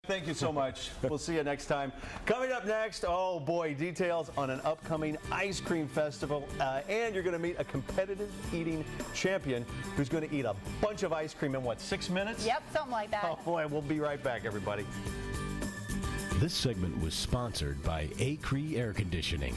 Thank you so much. We'll see you next time. Coming up next, oh boy, details on an upcoming ice cream festival. And you're going to meet a competitive eating champion who's going to eat a bunch of ice cream in, what, 6 minutes? Yep, something like that. Oh boy, we'll be right back, everybody. This segment was sponsored by Acree Air Conditioning.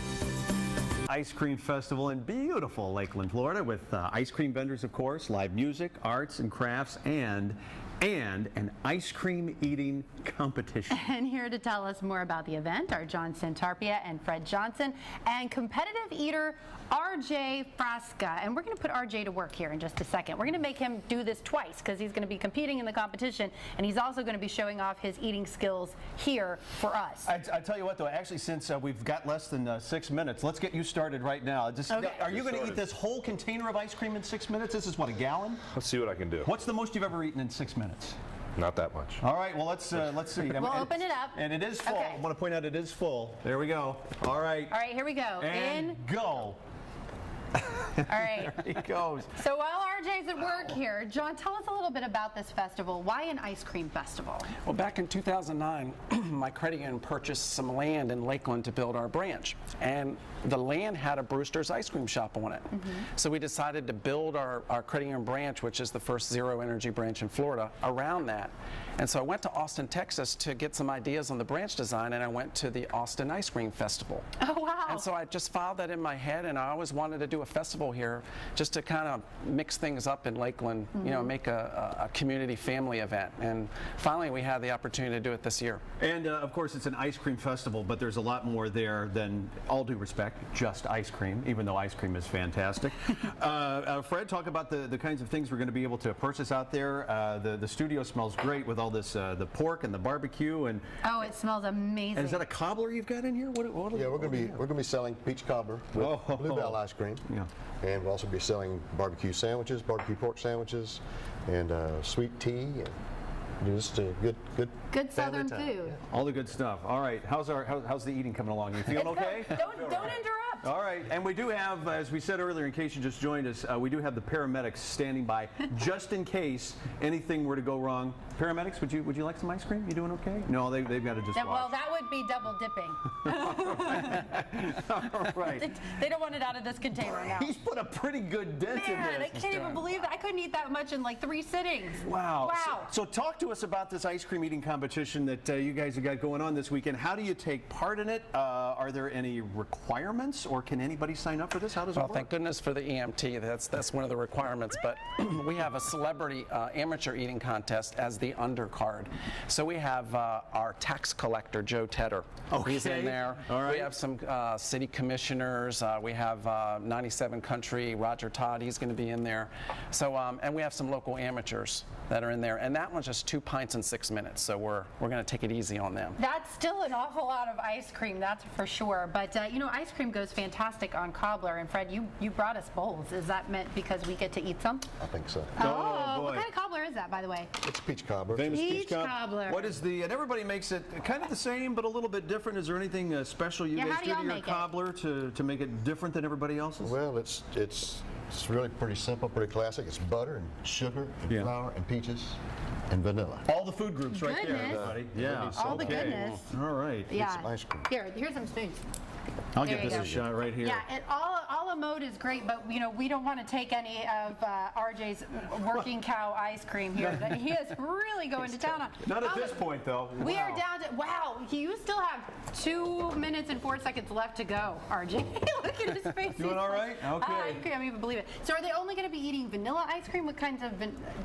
Ice cream festival in beautiful Lakeland, Florida, with ice cream vendors, of course, live music, arts and crafts, and an ice cream eating competition. And here to tell us more about the event are John Santarpia and Fred Johnson and competitive eater RJ Frasca. And we're going to put RJ to work here in just a second. We're going to make him do this twice because he's going to be competing in the competition, and he's also going to be showing off his eating skills here for us. I tell you what, though, actually, since we've got less than 6 minutes, let's get you started right now. Okay. Are you going to eat this whole container of ice cream in 6 minutes? This is, what, a gallon? Let's see what I can do. What's the most you've ever eaten in 6 minutes? Not that much. All right, well, let's see. We'll open it up. And it is full. Okay. I want to point out it is full. There we go. All right. All right, here we go. And go. All right. There he goes. So while RJ's at work here, John, tell us a little bit about this festival. Why an ice cream festival? Well, back in 2009, my credit union purchased some land in Lakeland to build our branch. And the land had a Brewster's ice cream shop on it. So we decided to build our credit union branch, which is the first zero energy branch in Florida, around that. And so I went to Austin, Texas to get some ideas on the branch design, and I went to the Austin Ice Cream Festival. Oh, wow. And so I just filed that in my head, and I always wanted to do a festival here just to kind of mix things up in Lakeland, you know, make a community family event. And finally, we had the opportunity to do it this year. And of course, it's an ice cream festival, but there's a lot more there than, all due respect, just ice cream, even though ice cream is fantastic. Fred, talk about the kinds of things we're going to be able to purchase out there. The studio smells great with all this, the pork and the barbecue. And oh, it smells amazing. And is that a cobbler you've got in here? Yeah, we're going to be selling peach cobbler with bluebell ice cream. Yeah. And we'll also be selling barbecue sandwiches, barbecue pork sandwiches, and sweet tea. And just a good Southern time. food. Yeah. All the good stuff. All right, how's the eating coming along? You feeling okay? Don't interrupt. All right, and we do have, as we said earlier, in case you just joined us, we do have the paramedics standing by just in case anything were to go wrong. Paramedics, would you like some ice cream? You doing okay? No, they've got to just watch. Well, that would be double dipping. All right. They don't want it out of this container now. He's put a pretty good dent in Man, this. I can't even believe that. I couldn't eat that much in like 3 sittings. Wow. Wow. So talk to us about this ice cream eating competition that you guys have got going on this weekend. How do you take part in it? Are there any requirements, or can anybody sign up for this? How does it work? Well, thank goodness for the EMT. That's one of the requirements. But we have a celebrity amateur eating contest as the undercard. So we have our tax collector, Joe Tedder. Okay. He's in there. All right. We have some city commissioners. We have 97 Country, Roger Todd. He's going to be in there. So and we have some local amateurs that are in there. And that one's just 2 pints in 6 minutes. So we're going to take it easy on them. That's still an awful lot of ice cream, that's for sure. But you know, ice cream goes fantastic on cobbler. And Fred, you brought us bowls. Is that meant because we get to eat some? I think so. Oh, boy. What kind of cobbler is that, by the way? It's peach cobbler. Famous Peach cobbler. What is the, and everybody makes it kind of the same, but a little bit different. Is there anything special you guys how do do y'all to your make it? cobbler to make it different than everybody else's? Well, it's really pretty simple, pretty classic. It's butter and sugar and flour and peaches and vanilla. All the food groups right there, Goodness. everybody. Yeah. All the goodness. All right. Yeah. some ice cream. Here's some spoons. I'll There get you this go. a shot right here. Yeah, and a la mode is great, but you know, we don't want to take any of RJ's working cow ice cream here. He is really going to town on. Not at this point, though. We Wow. are down to, wow, you still have 2 minutes and 4 seconds left to go, RJ. Look at his face. Doing all right? Okay. I can't even believe it. So are they only going to be eating vanilla ice cream? What kinds of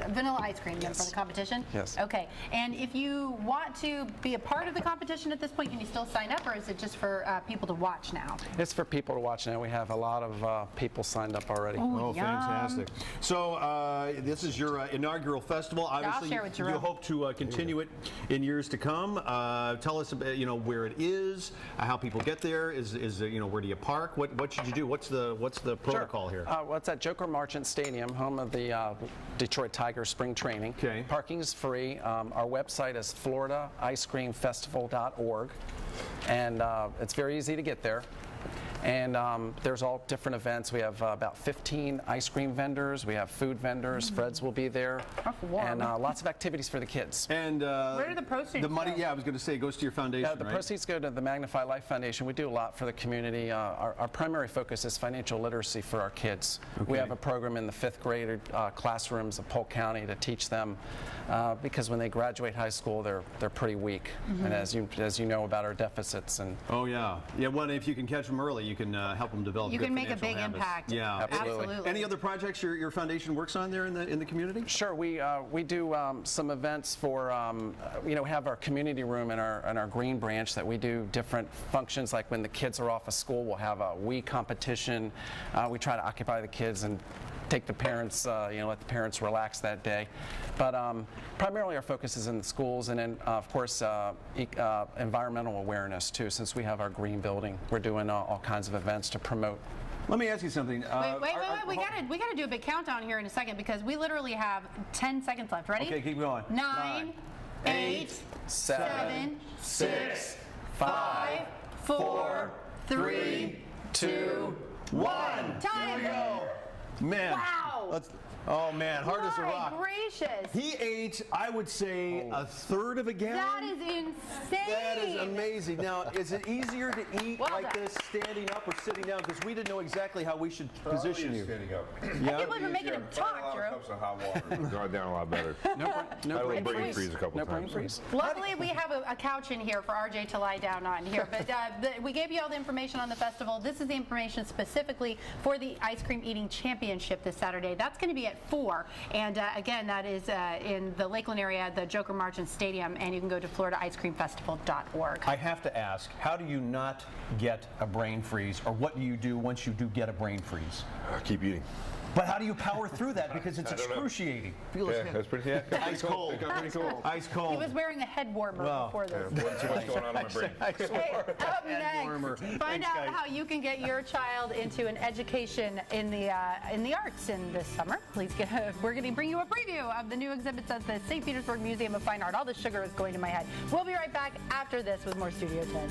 vanilla ice cream then for the competition? Yes. Okay, and if you want to be a part of the competition at this point, can you still sign up, or is it just for people to watch now? It's for people to watch now. We have a lot of people signed up already. Oh, Yum. fantastic. So this is your inaugural festival. Obviously, share with you Jerome. hope to continue it in years to come. Tell us about, where it is, how people get there. Is where do you park? What should you do? What's the protocol here? Well, it's at Joker Marchant Stadium, home of the Detroit Tigers spring training. Okay. Parking is free. Our website is floridaice-creamfestival.org, and it's very easy to get there. And there's all different events. We have about 15 ice cream vendors. We have food vendors. Fred's will be there. That's warm. And lots of activities for the kids. And Where do the proceeds the money, go? yeah, I was going to say, it goes to your foundation, The right? proceeds go to the Magnify Life Foundation. We do a lot for the community. Our primary focus is financial literacy for our kids. We have a program in the 5th grade classrooms of Polk County to teach them because when they graduate high school, they're pretty weak. And as you know about our deficits and Oh, yeah. Yeah, well, if you can catch them early, you can help them develop You good can make a financial big habits. impact. Yeah. Absolutely. Any other projects your foundation works on there in the community? Sure, we do some events for we have our community room in our Green branch that we do different functions, like when the kids are off of school, we'll have a Wii competition. We try to occupy the kids and take the parents, let the parents relax that day. But primarily our focus is in the schools, and then of course environmental awareness too. Since we have our green building, we're doing all kinds of events to promote. Let me ask you something. Wait. We gotta do a big countdown here in a second because we literally have 10 seconds left. Ready? Okay, keep going. 9, 8, 7, 6, 5, 4, 3, 2, 1. Time. Here we go. Man. Wow. Oh, man, hard as a My rock. gracious. He ate, I would say, a third of a gallon. That is insane. That is amazing. Now, is it easier to eat Well like done. this, standing up or sitting down? Because we didn't know exactly how we should position you. Standing up. I can't believe we're making him talk, Drew. Cups of hot water. Draw it down a lot better. No I let brain brain freeze a couple No brain times. freeze. Luckily, we have a couch in here for RJ to lie down on here. But we gave you all the information on the festival. This is the information specifically for the Ice Cream Eating Championship this Saturday. That's going to be at 4. And again, that is in the Lakeland area, the Joker Margin Stadium. And you can go to FloridaIceCreamFestival.org. I have to ask, how do you not get a brain freeze, or what do you do once you do get a brain freeze? Keep eating. But how do you power through that? Because it's I don't know. excruciating. Feel his Yeah, hand. that's pretty. Yeah, Ice cold. It got pretty cool. Ice He cold. was wearing a head warmer Well, before this. Wasn't too much going on in my brain. Hey, up warmer. next, find Thanks, out guys. how you can get your child into an education in the arts in this summer. Please we're going to bring you a preview of the new exhibits at the St. Petersburg Museum of Fine Art. All the sugar is going to my head. We'll be right back after this with more Studio 10.